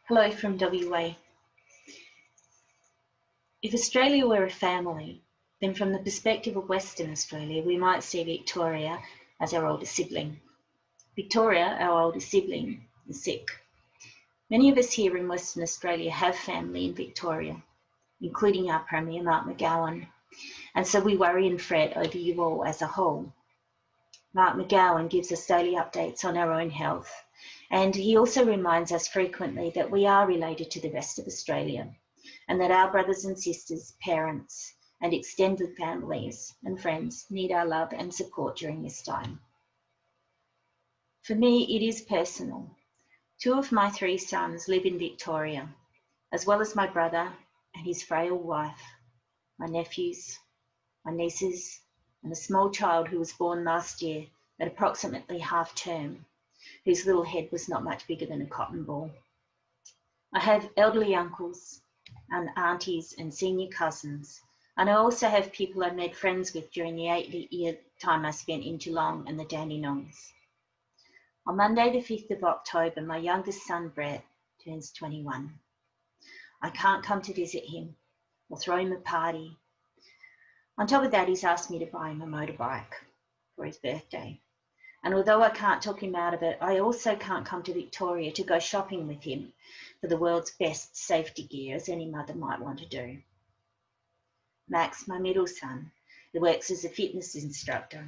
Hello from WA. If Australia were a family, then from the perspective of Western Australia, we might see Victoria as our older sibling. Victoria, our older sibling, is sick. Many of us here in Western Australia have family in Victoria, including our Premier, Mark McGowan, and so we worry and fret over you all as a whole. Mark McGowan gives us daily updates on our own health, and he also reminds us frequently that we are related to the rest of Australia, and that our brothers and sisters, parents, and extended families and friends need our love and support during this time. For me, it is personal. 2 of my 3 sons live in Victoria, as well as my brother and his frail wife, my nephews, my nieces, and a small child who was born last year at approximately half term, whose little head was not much bigger than a cotton ball. I have elderly uncles and aunties and senior cousins, and I also have people I made friends with during the 8-year time I spent in Geelong and the Dandenongs. On Monday the 5th of October, my youngest son Brett turns 21. I can't come to visit him or throw him a party. On top of that, he's asked me to buy him a motorbike for his birthday. And although I can't talk him out of it, I also can't come to Victoria to go shopping with him for the world's best safety gear, as any mother might want to do. Max, my middle son, who works as a fitness instructor,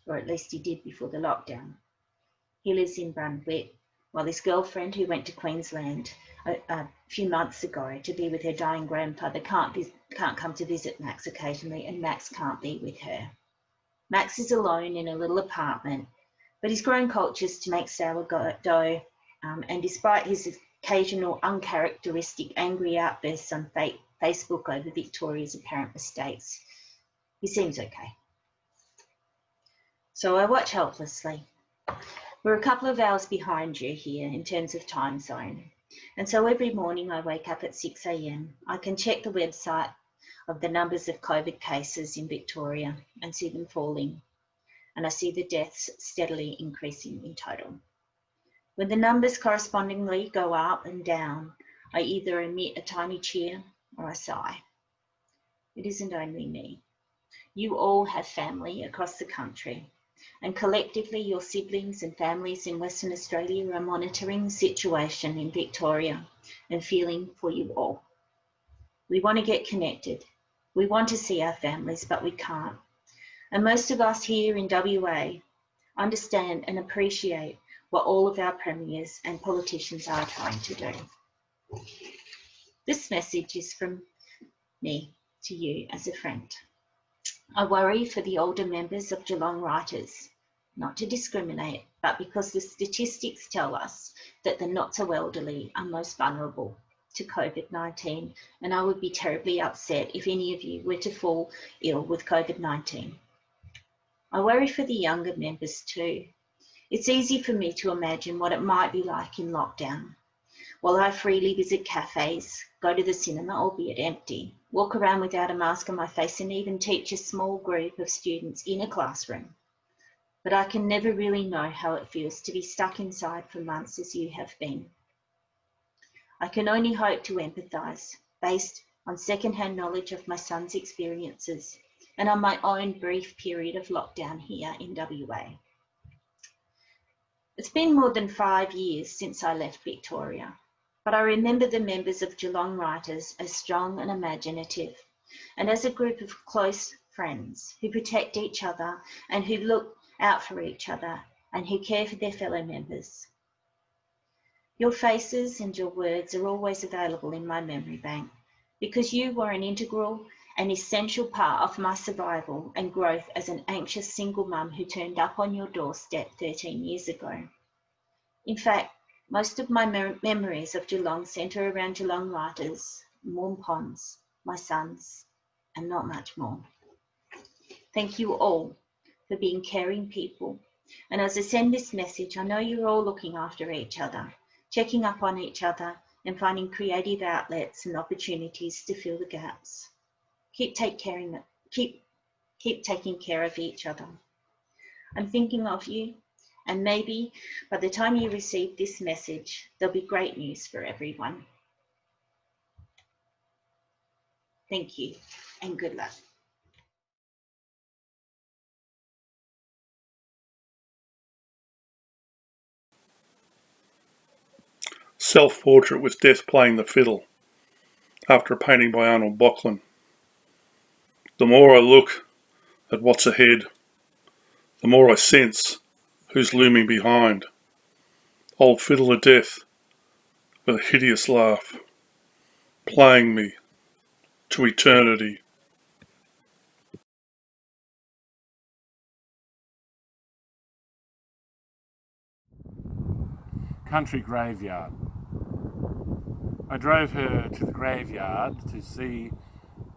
or at least he did before the lockdown. He lives in Brunswick, while his girlfriend, who went to Queensland a few months ago to be with her dying grandfather, can't come to visit Max occasionally, and Max can't be with her. Max is alone in a little apartment, but he's grown cultures to make sourdough, and despite his occasional uncharacteristic angry outbursts on Facebook over Victoria's apparent mistakes, he seems okay. So I watch helplessly. We're a couple of hours behind you here in terms of time zone, and so every morning I wake up at 6 a.m. I can check the website of the numbers of COVID cases in Victoria and see them falling, and I see the deaths steadily increasing in total. When the numbers correspondingly go up and down, I either emit a tiny cheer or I sigh. It isn't only me. You all have family across the country, and collectively your siblings and families in Western Australia are monitoring the situation in Victoria and feeling for you all. We want to get connected. We want to see our families, but we can't. And most of us here in WA understand and appreciate what all of our premiers and politicians are trying to do. This message is from me to you as a friend. I worry for the older members of Geelong Writers, not to discriminate, but because the statistics tell us that the not so elderly are most vulnerable to COVID-19, and I would be terribly upset if any of you were to fall ill with COVID-19. I worry for the younger members too. It's easy for me to imagine what it might be like in lockdown, while I freely visit cafes, go to the cinema, albeit empty, walk around without a mask on my face, and even teach a small group of students in a classroom. But I can never really know how it feels to be stuck inside for months as you have been. I can only hope to empathise based on second-hand knowledge of my son's experiences and on my own brief period of lockdown here in WA. It's been more than 5 years since I left Victoria, but I remember the members of Geelong Writers as strong and imaginative, and as a group of close friends who protect each other and who look out for each other and who care for their fellow members. Your faces and your words are always available in my memory bank because you were an integral and essential part of my survival and growth as an anxious single mum who turned up on your doorstep 13 years ago. In fact, most of my memories of Geelong centre around Geelong Writers, warm ponds, my sons, and not much more. Thank you all for being caring people. And as I send this message, I know you're all looking after each other, checking up on each other and finding creative outlets and opportunities to fill the gaps. Keep taking care of each other. I'm thinking of you And maybe by the time you receive this message, there'll be great news for everyone. Thank you and good luck. Self-portrait with death playing the fiddle, after a painting by Arnold Bocklin. The more I look at what's ahead, the more I sense who's looming behind. Old fiddle of death with a hideous laugh, playing me to eternity. Country graveyard. I drove her to the graveyard to see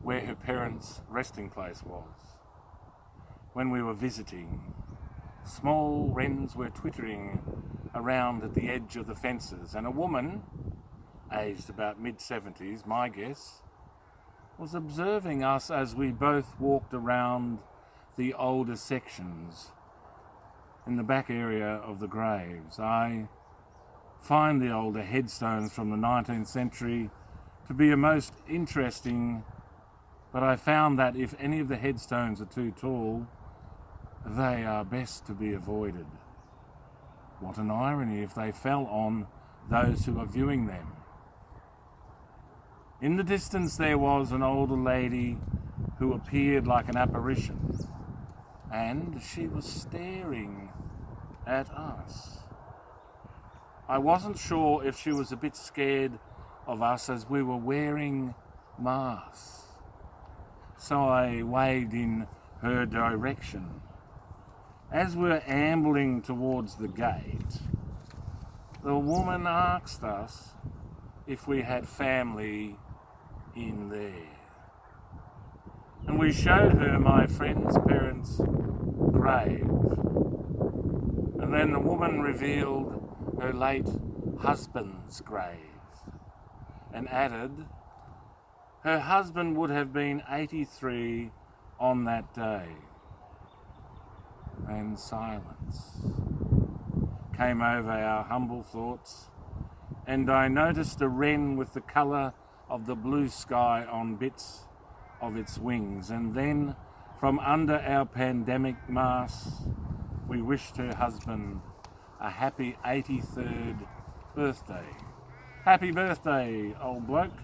where her parents' resting place was. When we were visiting, small wrens were twittering around at the edge of the fences, and a woman, aged about mid-70s, my guess, was observing us as we both walked around the older sections in the back area of the graves. I find the older headstones from the 19th century to be a most interesting, but I found that if any of the headstones are too tall, they are best to be avoided. What an irony if they fell on those who are viewing them. In the distance there was an older lady who appeared like an apparition, and she was staring at us. I wasn't sure if she was a bit scared of us as we were wearing masks, so I waved in her direction. As we were ambling towards the gate, the woman asked us if we had family in there. And we showed her my friend's parents' grave. And then the woman revealed her late husband's grave and added her husband would have been 83 on that day. And silence came over our humble thoughts, and I noticed a wren with the colour of the blue sky on bits of its wings, and then from under our pandemic masks we wished her husband a happy 83rd birthday. Happy birthday, old bloke.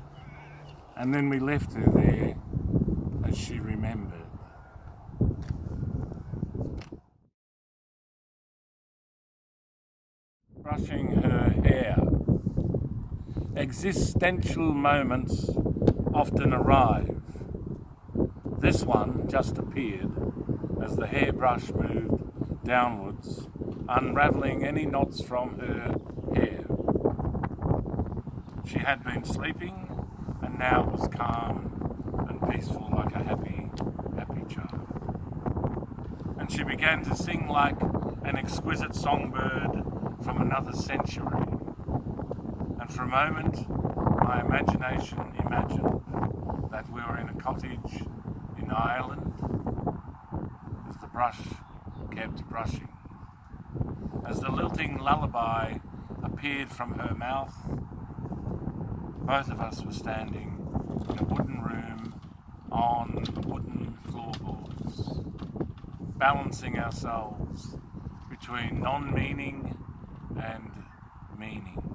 And then we left her there as she remembered. Brushing her hair. Existential moments often arrive. This one just appeared as the hairbrush moved downwards, unravelling any knots from her hair. She had been sleeping and now was calm and peaceful like a happy child. And she began to sing like an exquisite songbird from another century. And for a moment, my imagination imagined that we were in a cottage in Ireland as the brush kept brushing. As the lilting lullaby appeared from her mouth, both of us were standing in a wooden room on the wooden floorboards, balancing ourselves between non-meaning and meaning.